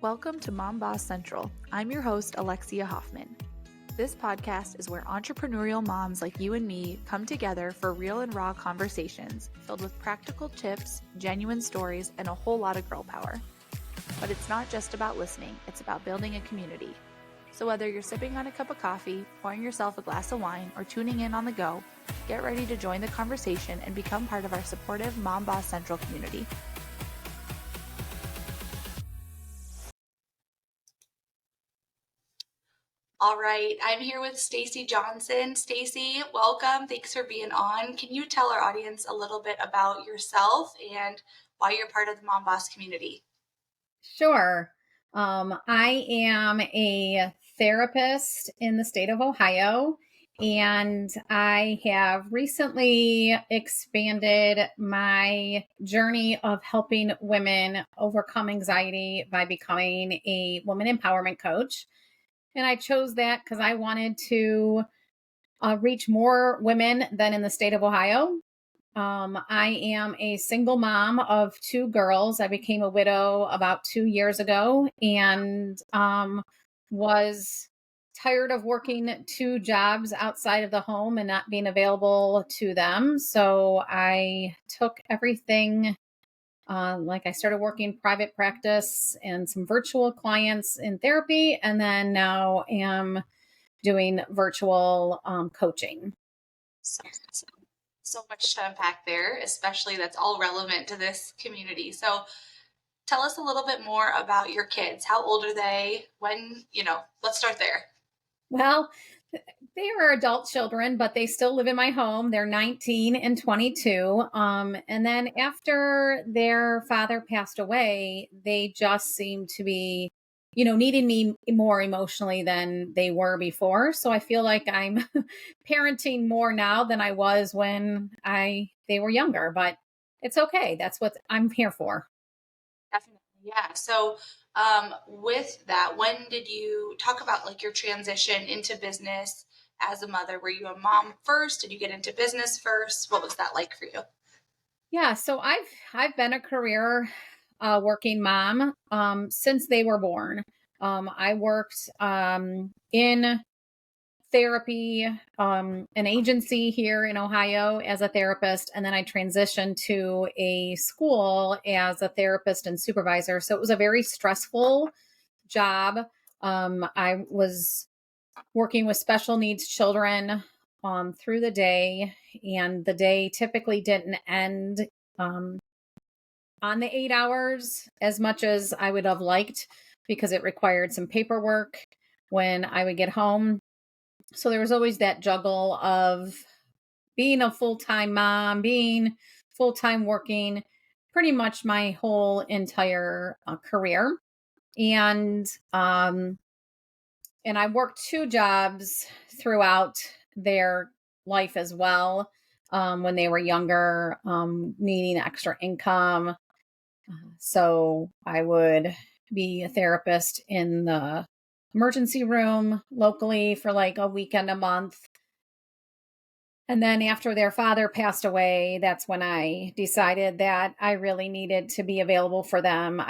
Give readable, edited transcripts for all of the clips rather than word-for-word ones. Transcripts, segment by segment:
Welcome to Mom Boss Central. I'm your host, Alexia Hoffman. This podcast is where entrepreneurial moms like you and me come together for real and raw conversations filled with practical tips, genuine stories, and a whole lot of girl power. But it's not just about listening, it's about building a community. So whether you're sipping on a cup of coffee, pouring yourself a glass of wine, or tuning in on the go, get ready to join the conversation and become part of our supportive Mom Boss Central community. All right, I'm here with Stacey Johnson. Stacey, welcome. Thanks for being on. Can you tell our audience a little bit about yourself and why you're part of the Mom Boss community? Sure. I am a therapist in the state of Ohio, and I have recently expanded my journey of helping women overcome anxiety by becoming a woman empowerment coach. And I chose that because I wanted to reach more women than in the state of Ohio. I am a single mom of two girls. I became a widow about 2 years ago and was tired of working two jobs outside of the home and not being available to them. So I took everything. I started working private practice and some virtual clients in therapy, and then now am doing virtual coaching. So much to unpack there, especially that's all relevant to this community. So tell us a little bit more about your kids. How old are they? Let's start there. Well, they are adult children, but they still live in my home. They're 19 and 22. And then after their father passed away, they just seemed to be, needing me more emotionally than they were before. So I feel like I'm parenting more now than I was when they were younger, but it's okay. That's what I'm here for. Definitely. Yeah. So with that, when did you talk about like your transition into business as a mother? Were you a mom first? Did you get into business first? What was that like for you? Yeah, so I've been a career working mom since they were born. I worked in therapy, an agency here in Ohio as a therapist, and then I transitioned to a school as a therapist and supervisor. So it was a very stressful job. I was working with special needs children through the day, and the day typically didn't end on the 8 hours as much as I would have liked because it required some paperwork when I would get home. So there was always that juggle of being a full-time mom, being full-time working pretty much my whole entire career. And I worked two jobs throughout their life as well. When they were younger, needing extra income. So I would be a therapist in the emergency room locally for like a weekend a month. And then after their father passed away, that's when I decided that I really needed to be available for them.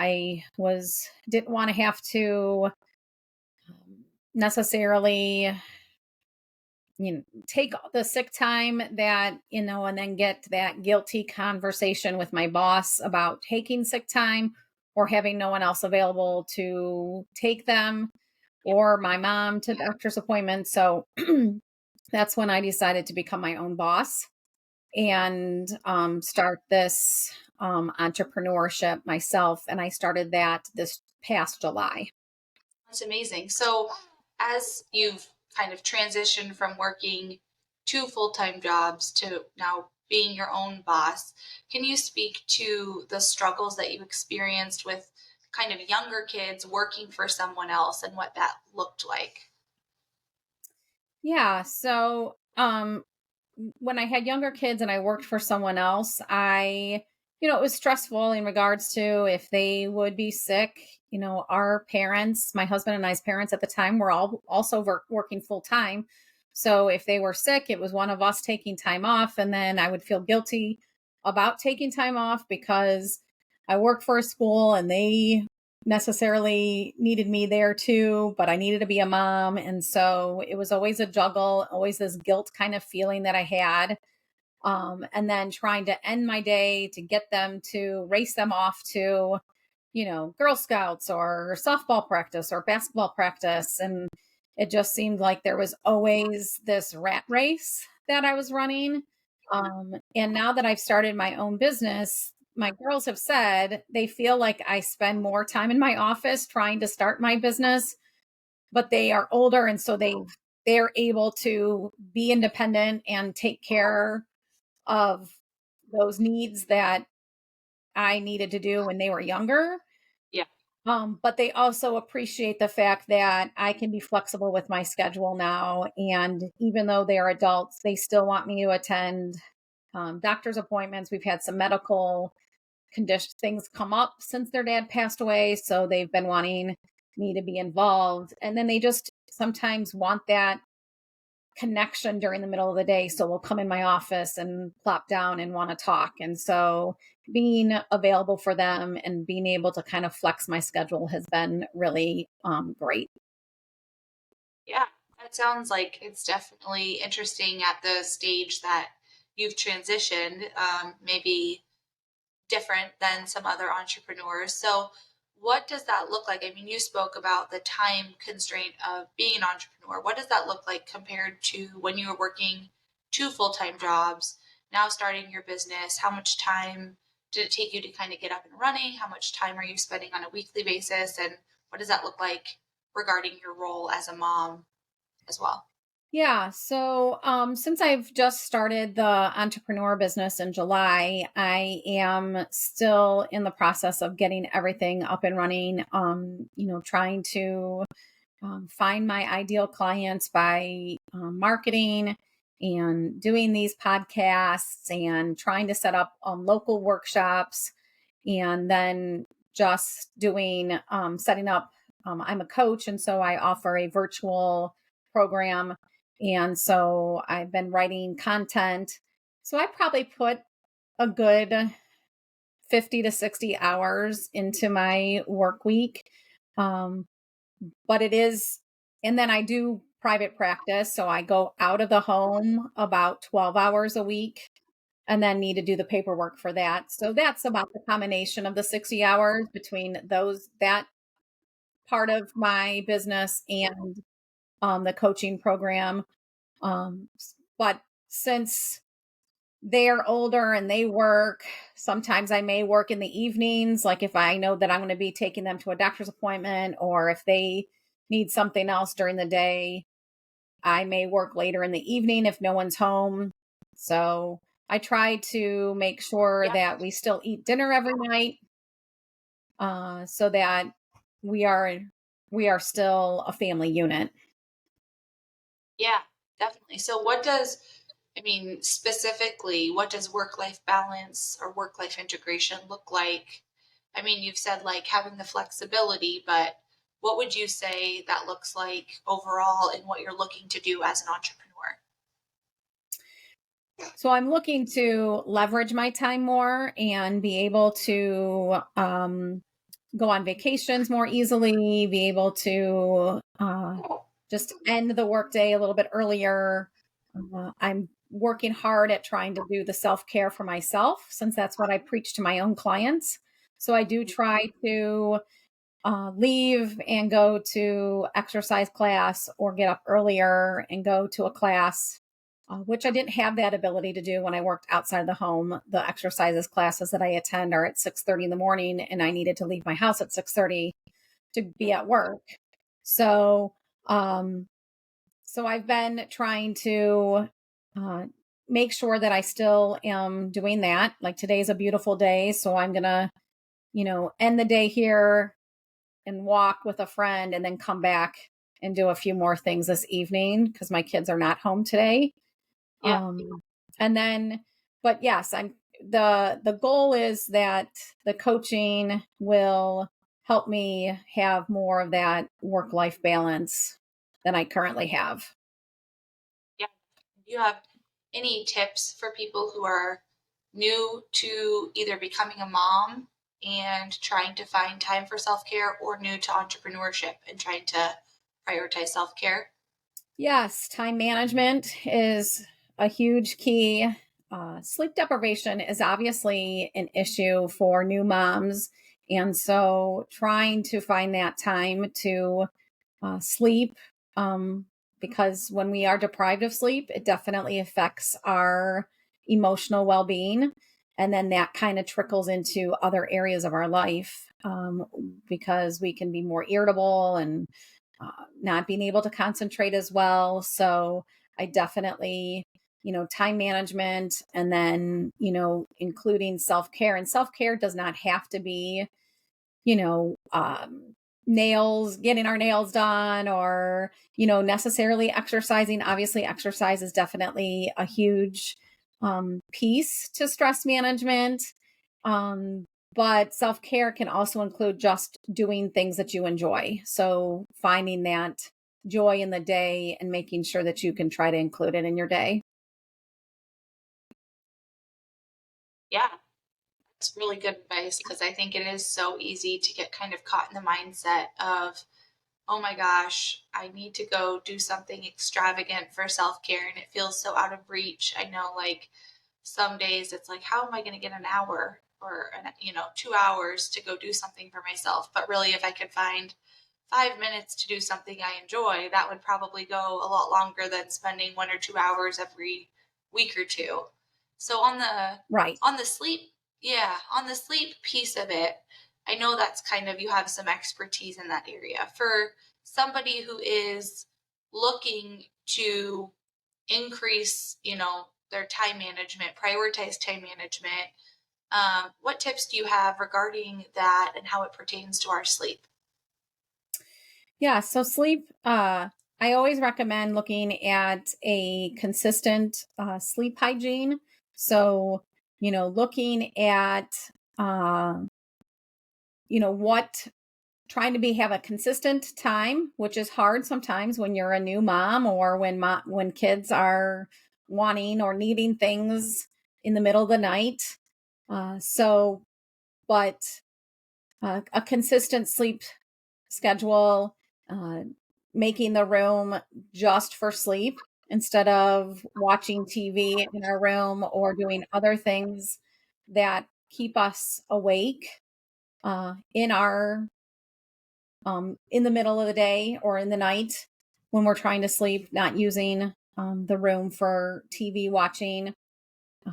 Didn't want to have to necessarily take the sick time that, and then get that guilty conversation with my boss about taking sick time or having no one else available to take them or my mom to doctor's appointments. So that's when I decided to become my own boss and start this entrepreneurship myself. And I started that this past July. That's amazing. So as you've kind of transitioned from working two full-time jobs to now being your own boss, can you speak to the struggles that you experienced with kind of younger kids working for someone else and what that looked like? Yeah. So when I had younger kids and I worked for someone else, it was stressful in regards to if they would be sick. Our parents, my husband and I's parents at the time, were all also working full time. So if they were sick, it was one of us taking time off. And then I would feel guilty about taking time off because I work for a school and they necessarily needed me there too, but I needed to be a mom. And so it was always a juggle, always this guilt kind of feeling that I had. And then trying to end my day to get them to race them off to, Girl Scouts or softball practice or basketball practice. And it just seemed like there was always this rat race that I was running. And now that I've started my own business, my girls have said they feel like I spend more time in my office trying to start my business, but they are older. And so they're able to be independent and take care of those needs that I needed to do when they were younger. Yeah. But they also appreciate the fact that I can be flexible with my schedule now. And even though they are adults, they still want me to attend doctor's appointments. We've had some medical condition things come up since their dad passed away. So they've been wanting me to be involved. And then they just sometimes want that connection during the middle of the day. So we'll come in my office and plop down and want to talk. And so being available for them and being able to kind of flex my schedule has been really great. Yeah, that sounds like it's definitely interesting at the stage that you've transitioned, maybe different than some other entrepreneurs. So, what does that look like? I mean, you spoke about the time constraint of being an entrepreneur. What does that look like compared to when you were working two full-time jobs, now starting your business? How much time did it take you to kind of get up and running? How much time are you spending on a weekly basis? And what does that look like regarding your role as a mom as well? Yeah. So, since I've just started the entrepreneur business in July, I am still in the process of getting everything up and running. Trying to find my ideal clients by marketing and doing these podcasts and trying to set up local workshops and then just doing setting up. I'm a coach, and so I offer a virtual program. And so I've been writing content. So I probably put a good 50 to 60 hours into my work week. Um, but it is, and then I do private practice. So I go out of the home about 12 hours a week and then need to do the paperwork for that. So that's about the combination of the 60 hours between that part of my business and the coaching program. But since they're older and they work, sometimes I may work in the evenings, like if I know that I'm going to be taking them to a doctor's appointment, or if they need something else during the day, I may work later in the evening if no one's home. So I try to make sure Yeah. that we still eat dinner every night, so that we are we are still a family unit. Yeah, definitely. So I mean, specifically, what does work life balance or work life integration look like? I mean, you've said like having the flexibility, but what would you say that looks like overall in what you're looking to do as an entrepreneur? So I'm looking to leverage my time more and be able to go on vacations more easily, be able to just end the workday a little bit earlier. I'm working hard at trying to do the self care for myself, since that's what I preach to my own clients. So I do try to leave and go to exercise class or get up earlier and go to a class, which I didn't have that ability to do when I worked outside the home. The exercises classes that I attend are at 6:30 in the morning, and I needed to leave my house at 6:30 to be at work. So, um, so I've been trying to uh, make sure that I still am doing that. Like today's a beautiful day, so I'm gonna, end the day here and walk with a friend and then come back and do a few more things this evening because my kids are not home today. Yeah. And then, but yes, the goal is that the coaching will help me have more of that work life balance than I currently have. Yeah. Do you have any tips for people who are new to either becoming a mom and trying to find time for self-care, or new to entrepreneurship and trying to prioritize self-care? Yes, time management is a huge key. Sleep deprivation is obviously an issue for new moms. And so trying to find that time to sleep, because when we are deprived of sleep, it definitely affects our emotional well being. And then that kind of trickles into other areas of our life, because we can be more irritable and not being able to concentrate as well. So I definitely, time management, and then, including self care. And self care does not have to be, you know, um, nails, getting our nails done, or, necessarily exercising. Obviously, exercise is definitely a huge piece to stress management. Um, but self care can also include just doing things that you enjoy. So finding that joy in the day and making sure that you can try to include it in your day. Yeah, it's really good advice, because I think it is so easy to get kind of caught in the mindset of, oh my gosh, I need to go do something extravagant for self care and it feels so out of reach. I know, like, some days it's like, how am I going to get an hour or, 2 hours to go do something for myself? But really, if I could find 5 minutes to do something I enjoy, that would probably go a lot longer than spending 1 or 2 hours every week or two. So Right. on the sleep, yeah, on the sleep piece of it, I know that's kind of, you have some expertise in that area. For somebody who is looking to increase, their time management, prioritize time management, what tips do you have regarding that and how it pertains to our sleep? Yeah. So sleep, I always recommend looking at a consistent sleep hygiene. So, looking at, uh, what trying to be have a consistent time, which is hard sometimes when you're a new mom, or when kids are wanting or needing things in the middle of the night. So, but a consistent sleep schedule, uh, making the room just for sleep instead of watching TV in our room or doing other things that keep us awake in our in the middle of the day or in the night when we're trying to sleep, not using the room for TV watching, uh,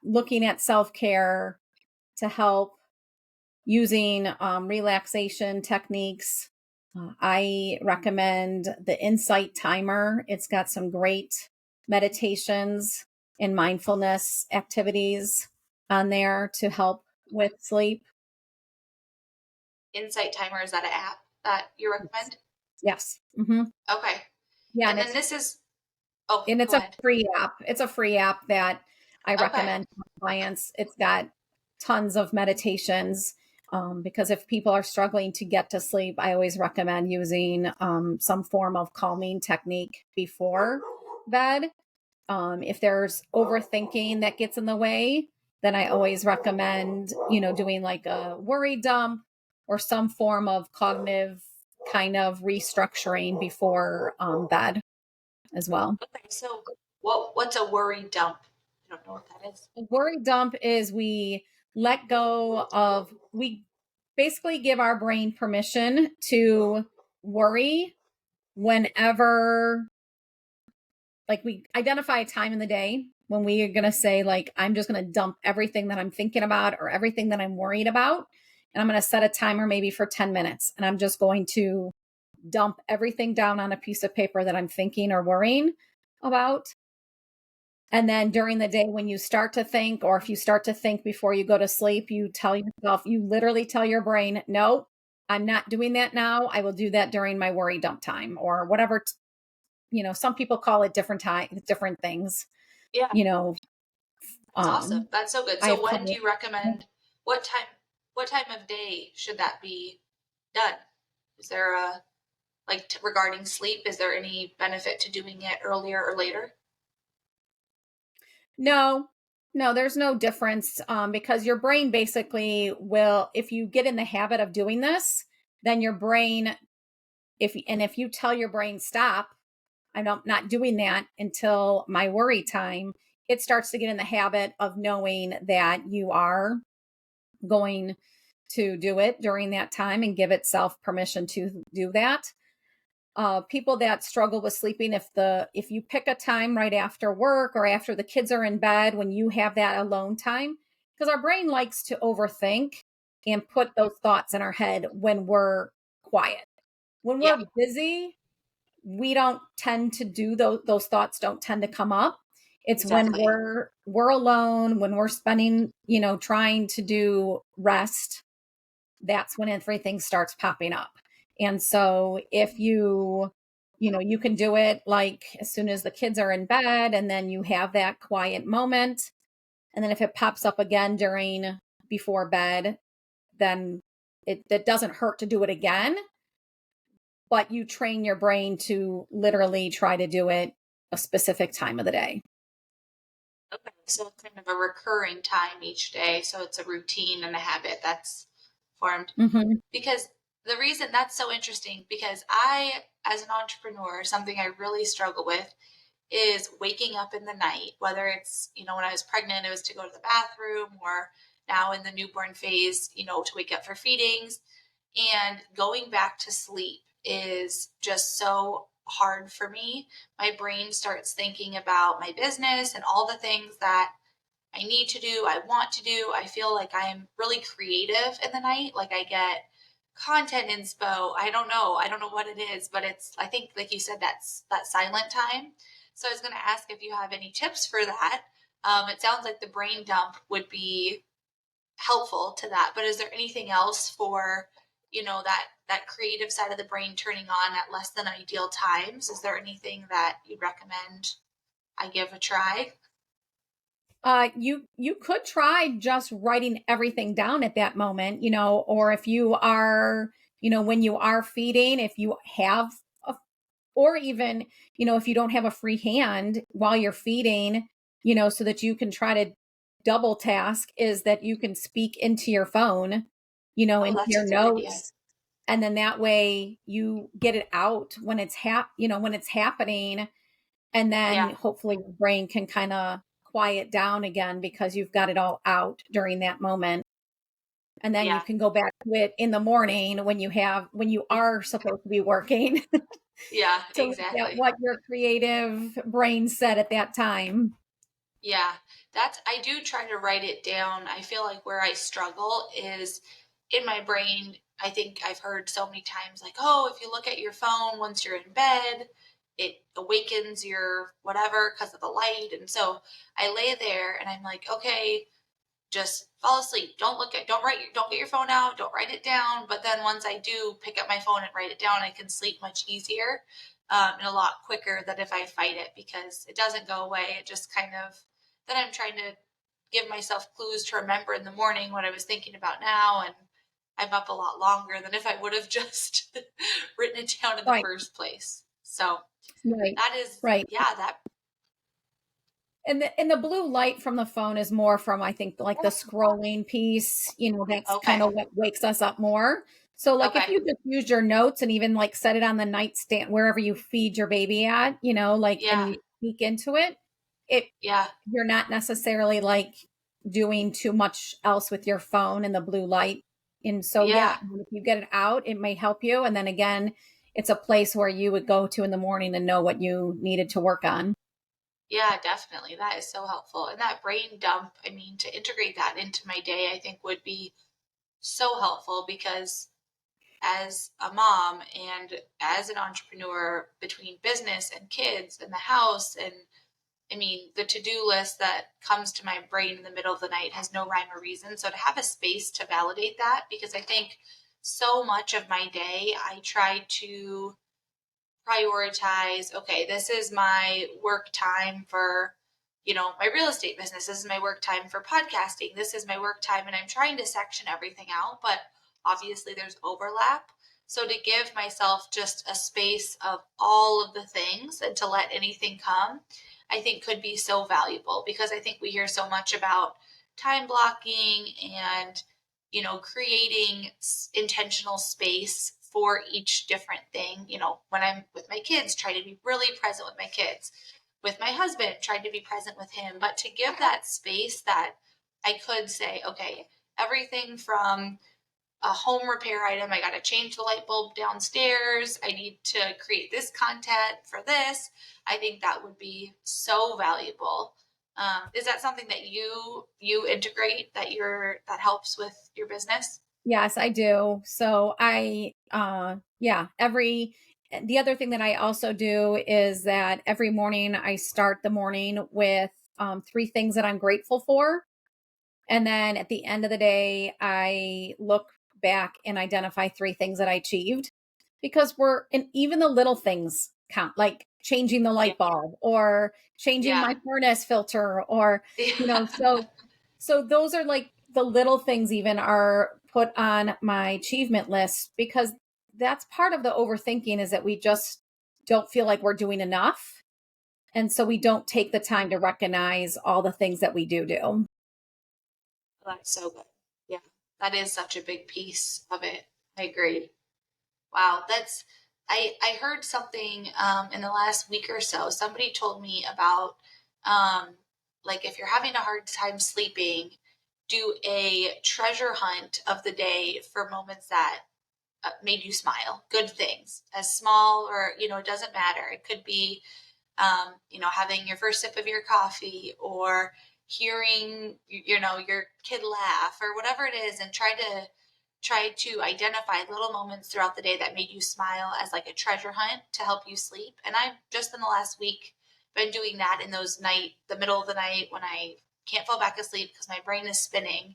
looking at self care to help, using relaxation techniques. I recommend the Insight Timer. It's got some great meditations and mindfulness activities on there to help with sleep. Insight Timer, is that an app that you Yes. recommend? Yes. Hmm. Okay. Yeah, And then this is, oh, and it's go a ahead. free app. It's a free app that I Okay. recommend to my clients. It's got tons of meditations, because if people are struggling to get to sleep, I always recommend using some form of calming technique before bed. If there's overthinking that gets in the way, then I always recommend, doing like a worry dump or some form of cognitive kind of restructuring before bed as well. Okay. So what's a worry dump? I don't know what that is. A worry dump is we basically give our brain permission to worry whenever, like, we identify a time in the day when we are going to say, like, I'm just going to dump everything that I'm thinking about or everything that I'm worried about. And I'm going to set a timer maybe for 10 minutes. And I'm just going to dump everything down on a piece of paper that I'm thinking or worrying about. And then during the day, when you start to think, or if you start to think before you go to sleep, you literally tell your brain, no, I'm not doing that now. I will do that during my worry dump time or whatever. Some people call it different things, Yeah, you know, that's awesome. That's so good. I So have when do clients. you recommend, what time what time of day should that be done? Is there a, like, regarding sleep, is there any benefit to doing it earlier or later? No, No, there's no difference because your brain basically will, if you get in the habit of doing this, then your brain, if you tell your brain, stop, not doing that until my worry time, it starts to get in the habit of knowing that you are going to do it during that time and give itself permission to do that. People that struggle with sleeping, if you pick a time right after work or after the kids are in bed, when you have that alone time, because our brain likes to overthink and put those thoughts in our head when we're quiet. When Yeah, we're busy, we don't tend to do those thoughts don't tend to come up. It's when exactly. we're alone, when we're spending, trying to do rest, that's when everything starts popping up. And so if you can do it like as soon as the kids are in bed, and then you have that quiet moment. And then if it pops up again before bed, then it doesn't hurt to do it again, but you train your brain to literally try to do it a specific time of the day. Okay, so it's kind of a recurring time each day. So it's a routine and a habit that's formed. Hmm. Because the reason that's so interesting, because I, as an entrepreneur, something I really struggle with is waking up in the night, whether it's, when I was pregnant, it was to go to the bathroom, or now in the newborn phase, to wake up for feedings. And going back to sleep is just so hard for me. My brain starts thinking about my business and all the things that I need to do, I want to do. I feel like I'm really creative in the night. Like I get content inspo. I don't know. I don't know what it is, but I think, like you said, that's that silent time. So I was going to ask if you have any tips for that. It sounds like the brain dump would be helpful to that, but is there anything else for, that creative side of the brain turning on at less than ideal times? Is there anything that you'd recommend I give a try? You could try just writing everything down at that moment, or if you are, when you are feeding, if you have a, or even, if you don't have a free hand while you're feeding, so that you can try to double task, is that you can speak into your phone, Oh, into that's your a good idea. notes. And then that way you get it out when when it's happening, and then Yeah. hopefully your brain can kind of quiet down again because you've got it all out during that moment. And then you Yeah. can go back to it in the morning when you are supposed to be working Yeah, to look at exactly. what your creative brain said at that time. Yeah. I do try to write it down. I feel like where I struggle is in my brain. I think I've heard so many times, like, oh, if you look at your phone once you're in bed, it awakens your whatever because of the light. And so I lay there and I'm like, okay, just fall asleep. Don't get your phone out. Don't write it down. But then once I do pick up my phone and write it down, I can sleep much easier, and a lot quicker than if I fight it, because it doesn't go away. It just kind of, then I'm trying to give myself clues to remember in the morning what I was thinking about now. And I'm up a lot longer than if I would have just written it down in the Right, first place. So right, that is, right. yeah, that, And the blue light from the phone is more from, I think, like the scrolling piece, that's okay. kind of what wakes us up more. So like if Okay. you just used your notes and even like set it on the nightstand wherever you feed your baby at, like, and Yeah. you speak into it, it Yeah. you're not necessarily like doing too much else with your phone and the blue light. And so yeah, Yeah. if you get it out, it may help you. And then again, it's a place where you would go to in the morning and know what you needed to work on. Yeah, definitely. That is so helpful. And that brain dump, I mean, to integrate that into my day, I think would be so helpful, because as a mom and as an entrepreneur, between business and kids and the house, and I mean, the to do list that comes to my brain in the middle of the night has no rhyme or reason. So to have a space to validate that, because I think so much of my day, I try to prioritize, okay, this is my work time for, my real estate business. This is my work time for podcasting. This is my work time. And I'm trying to section everything out, but obviously there's overlap. So to give myself just a space of all of the things and to let anything come, I think could be so valuable, because I think we hear so much about time blocking and, creating intentional space for each different thing. When I'm with my kids, try to be really present with my kids. With my husband, tried to be present with him, but to give that space that I could say, okay, everything from a home repair item, I got to change the light bulb downstairs, I need to create this content for this. I think that would be so valuable. Is that something that you integrate, that helps with your business? Yes, I do. So the other thing that I also do is that every morning I start the morning with three things that I'm grateful for. And then at the end of the day, I look back and identify three things that I achieved, because and even the little things count, like changing the Yeah. light bulb or changing Yeah. my furnace filter, or, you know, Yeah. so those are like the little things even are put on my achievement list, because that's part of the overthinking, is that we just don't feel like we're doing enough. And so we don't take the time to recognize all the things that we do. That's so good. Yeah. That is such a big piece of it. I agree. Wow, I heard something in the last week or so. Somebody told me about um like, if you're having a hard time sleeping, do a treasure hunt of the day for moments that made you smile, good things, as small, or it doesn't matter. It could be having your first sip of your coffee, or hearing, your kid laugh, or whatever it is, and try to identify little moments throughout the day that made you smile, as like a treasure hunt to help you sleep. And I've just in the last week been doing that in the middle of the night when I can't fall back asleep because my brain is spinning.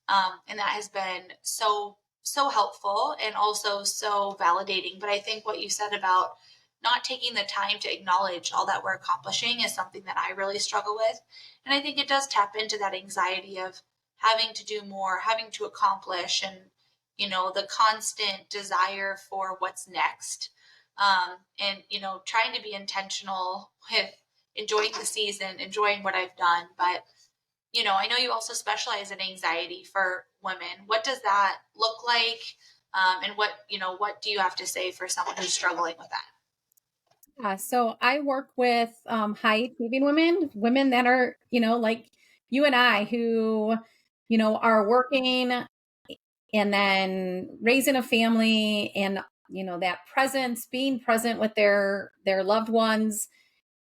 And that has been so helpful and also so validating. But I think what you said about not taking the time to acknowledge all that we're accomplishing is something that I really struggle with. And I think it does tap into that anxiety of having to do more, having to accomplish, and the constant desire for what's next. And trying to be intentional with enjoying the season, enjoying what I've done. But I know you also specialize in anxiety for women. What does that look like? And what do you have to say for someone who's struggling with that? So I work with high achieving women that are, like you and I, who, are working and then raising a family, and, that presence, being present with their loved ones.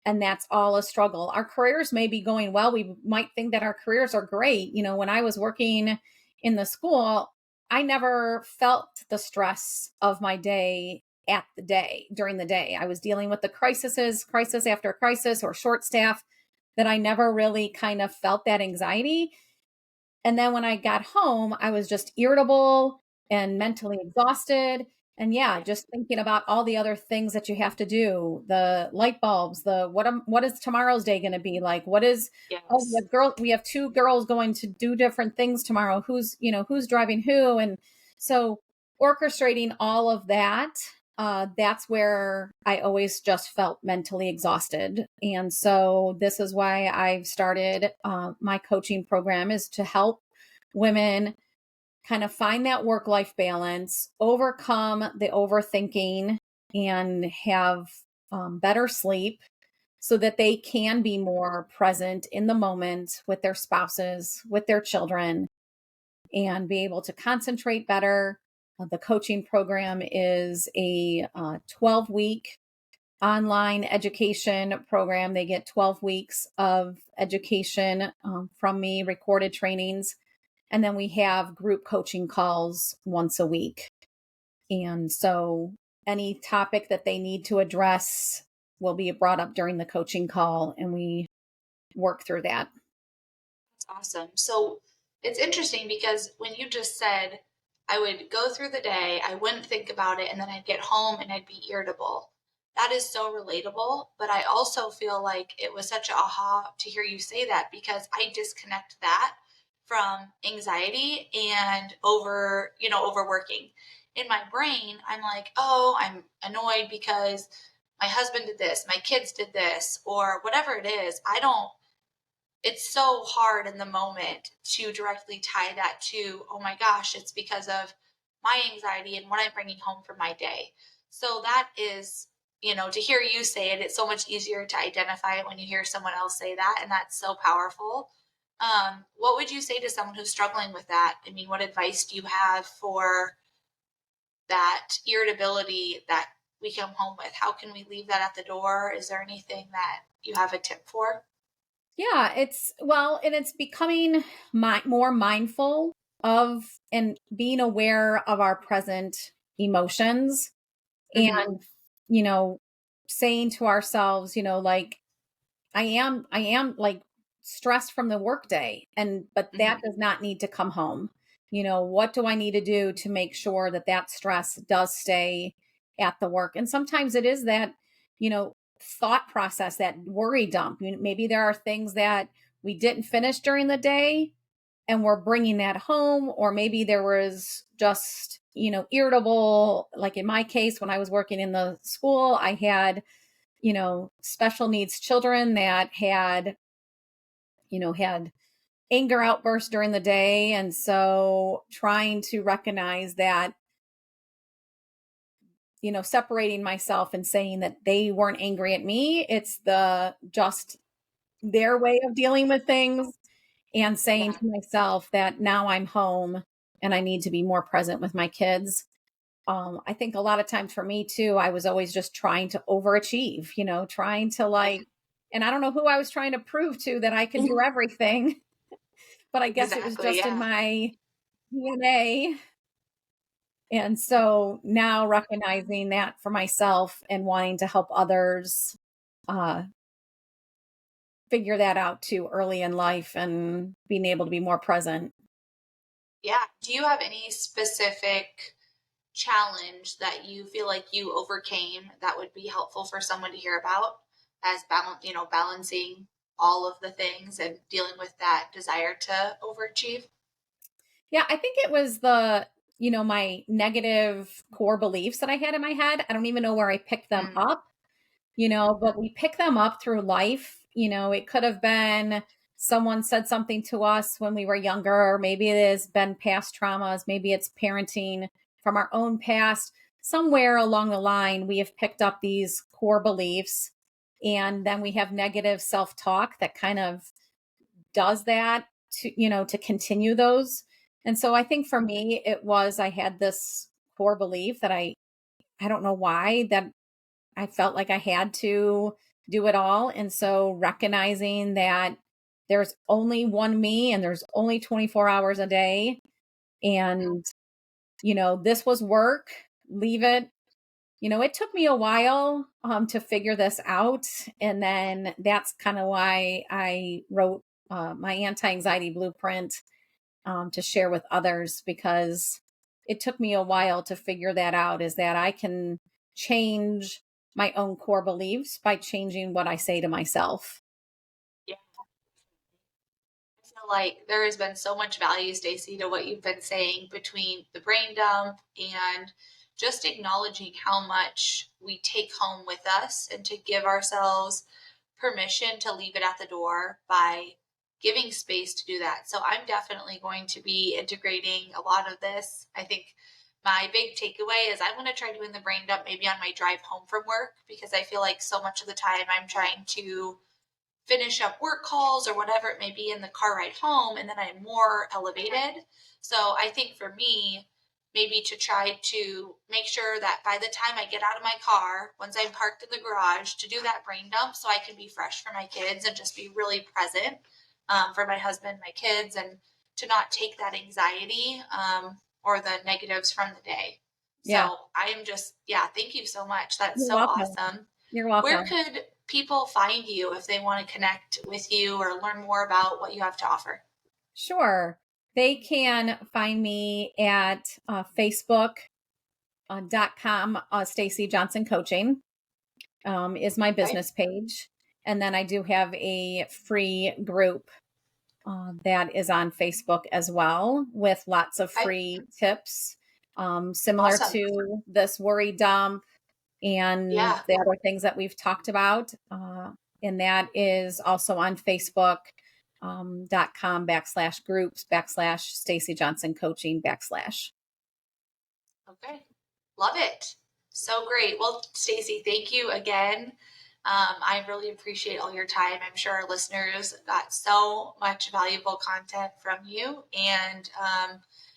And that's all a struggle. Our careers may be going well. We might think that our careers are great. When I was working in the school, I never felt the stress of my day during the day. I was dealing with the crisis after crisis, or short staff, that I never really kind of felt that anxiety. And then when I got home, I was just irritable and mentally exhausted. And yeah, just thinking about all the other things that you have to do, the light bulbs, what is tomorrow's day going to be like? Yes. We have two girls going to do different things tomorrow. Who's driving who? And so orchestrating all of that, that's where I always just felt mentally exhausted. And so this is why I've started my coaching program, is to help women kind of find that work life balance, overcome the overthinking, and have better sleep, so that they can be more present in the moment with their spouses, with their children, and be able to concentrate better. The coaching program is a 12-week online education program. They get 12 weeks of education from me, recorded trainings. And then we have group coaching calls once a week. And so any topic that they need to address will be brought up during the coaching call, and we work through that. That's awesome. So it's interesting because when you just said I would go through the day, I wouldn't think about it, and then I'd get home and I'd be irritable. That is so relatable. But I also feel like it was such a aha to hear you say that, because I disconnect that from anxiety and overworking. In my brain, I'm like, oh, I'm annoyed because my husband did this, my kids did this, or whatever it is, it's so hard in the moment to directly tie that to, oh my gosh, it's because of my anxiety and what I'm bringing home from my day. So that is, to hear you say it, it's so much easier to identify it when you hear someone else say that. And that's so powerful. What would you say to someone who's struggling with that? I mean, what advice do you have for that irritability that we come home with? How can we leave that at the door? Is there anything that you have a tip for? Yeah, and it's becoming more mindful of and being aware of our present emotions Mm-hmm. and, saying to ourselves, like, I am like stressed from the workday, but that Mm-hmm. does not need to come home. What do I need to do to make sure that that stress does stay at the work? And sometimes it is that, thought process, that worry dump. Maybe there are things that we didn't finish during the day and we're bringing that home, or maybe there was just, irritable. Like in my case, when I was working in the school, I had special needs children that had anger outbursts during the day. And so trying to recognize that, separating myself and saying that they weren't angry at me, it's just their way of dealing with things, and saying Yeah. to myself that now I'm home and I need to be more present with my kids. I think a lot of times for me too, I was always just trying to overachieve, trying to and I don't know who I was trying to prove to that I could do everything, but I guess it was Exactly. just in Yeah. my DNA. And so now recognizing that for myself and wanting to help others uh, figure that out too early in life and being able to be more present. Yeah. Do you have any specific challenge that you feel like you overcame that would be helpful for someone to hear about as balancing all of the things and dealing with that desire to overachieve? Yeah, I think it was my negative core beliefs that I had in my head. I don't even know where I picked them Mm, up, but we pick them up through life. It could have been someone said something to us when we were younger, or maybe it has been past traumas, maybe it's parenting from our own past. Somewhere along the line, we have picked up these core beliefs, and then we have negative self talk that kind of does that to continue those. And so I think for me, it was I had this core belief that I don't know why, that I felt like I had to do it all. And so recognizing that there's only one me and there's only 24 hours a day. And, this was work, leave it. It took me a while to figure this out. And then that's kind of why I wrote my anti anxiety blueprint to share with others, because it took me a while to figure that out, is that I can change my own core beliefs by changing what I say to myself. yeah. I feel like there has been so much value, Stacey, to what you've been saying between the brain dump and just acknowledging how much we take home with us and to give ourselves permission to leave it at the door by giving space to do that. So I'm definitely going to be integrating a lot of this. I think my big takeaway is I'm going to try doing the brain dump maybe on my drive home from work, because I feel like so much of the time I'm trying to finish up work calls or whatever it may be in the car ride home, and then I'm more elevated. So I think for me, maybe to try to make sure that by the time I get out of my car, once I'm parked in the garage, to do that brain dump so I can be fresh for my kids and just be really present for my husband, my kids, and to not take that anxiety or the negatives from the day. Yeah. So I am just, yeah, thank you so much. That's You're so welcome. awesome. You're Where welcome. could people find you if they want to connect with you or learn more about what you have to offer? Sure. They can find me at Facebook.com. Stacey Johnson Coaching is my Okay. business page. And then I do have a free group that is on Facebook as well, with lots of Okay. free tips, similar Awesome. to this worry dump. and Yeah. the other things that we've talked about. And that is also on Facebook. .com/groups/Stacey Johnson coaching /. Okay. Love it. So great. Well, Stacey, thank you again. I really appreciate all your time. I'm sure our listeners got so much valuable content from you. And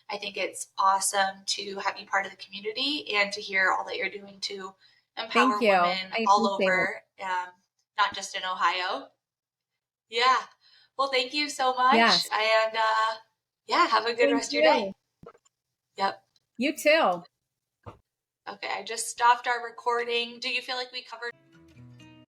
I think it's awesome to have you part of the community and to hear all that you're doing to empower Thank you. women I all appreciate it. over, not just in Ohio. Yeah. Well, thank you so much. Yes. And yeah, have a good Thank rest of your day. you. Yep. You too. Okay, I just stopped our recording. Do you feel like we covered?